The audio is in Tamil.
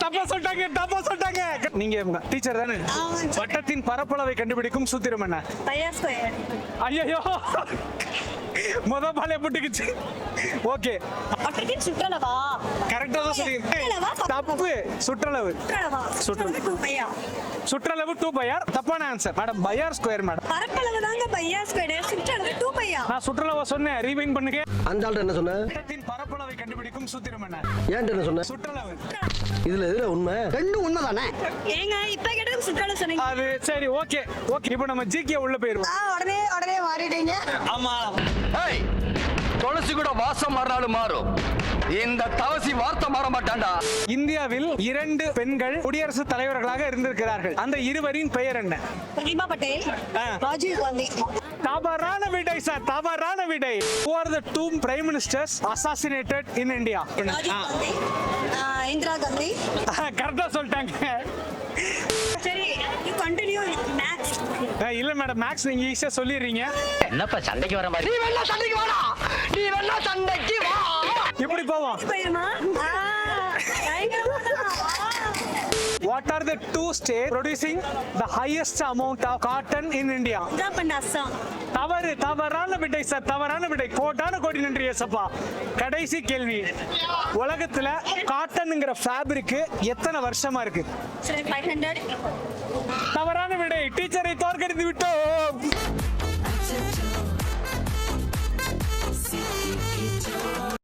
தப்பா சொல்லிட்டாங்க. நீங்க டீச்சர் தானே? வட்டத்தின் பரப்பளவை கண்டுபிடிக்கும் சூத்திரம் என்ன? Pi r square. ஐயோ, முத பாலே புட்டுக்குச்சு. ஓகே, வட்டத்தின் சுற்றளவா? கரெக்டா தான் சொல்றீங்க. தப்பு. சுற்றளவு. சுற்றளவு 2 பையா. சுற்றளவு 2 பையார். தப்பான answer madam. Pi r square madam. பரப்பளவு தாங்க பையார் ஸ்கொயர். சுற்றளவு 2 பையா. நான் சுற்றளவு சொன்னேன். ரீவைண்ட் பண்ணுங்க. அந்த ஆள்கிட்ட என்ன சொன்ன? வட்டத்தின் பரப்பளவை கண்டுபிடிக்கும் சூத்திரம் என்ன? ஏன்ட்ட என்ன சொன்ன? சுற்றளவு. இதுல எதுல உண்மை? ரெண்டும் உண்மைதானே. ஏங்க இப்ப கேட்டது சுற்றளவு சொன்னீங்க. அது சரி, ஓகே. இப்போ நம்ம ஜிகே உள்ள போயிருவோம். உடனே மாறிட்டீங்க. ஆமா. ஏய், துளசி கூட வாசம் மாறினாலும் மாறும், இந்த தவசி வார்த்தை மாற மாட்டான்டா. இந்தியாவில் 2 பெண்கள் குடியரசுத் தலைவர்களாக இருந்திருக்கிறார்கள். அந்த இருவரின் பெயர் என்ன? பிரதிபா பட்டேல், ராஜீவ் காந்தி. தவறான விடை சார், தவறான விடை. Who are the 2 prime ministers assassinated in India? Rajiv Gandhi, Indira Gandhi. கரெக்டா சொல்லிட்டாங்க. சரி, யூ கண்டினியூ மேக்ஸ். இல்ல மேடம், மேக்ஸ் நீங்க ஈஸியா சொல்லிடுறீங்க. என்னப்பா சண்டைக்கு வர மாதிரி? நீ வேணா சண்டைக்கு வாடா, நீ வேணா சண்டைக்கு வா. இப்படி போவோம். பையமா What are the 2 states producing the highest amount of cotton in India? Punjab and Assam. தவறான விடை சார், தவறான விடை. கோட்டான கோடி நன்றி ஏசப்பா. கடைசி கேள்வி. உலகத்துல காட்டன்ங்கிற ஃபேப்ரிக் எத்தனை வருஷமா இருக்கு? 500. தவறான விடை. டீச்சரை தோற்கடித்து விட்டோம்.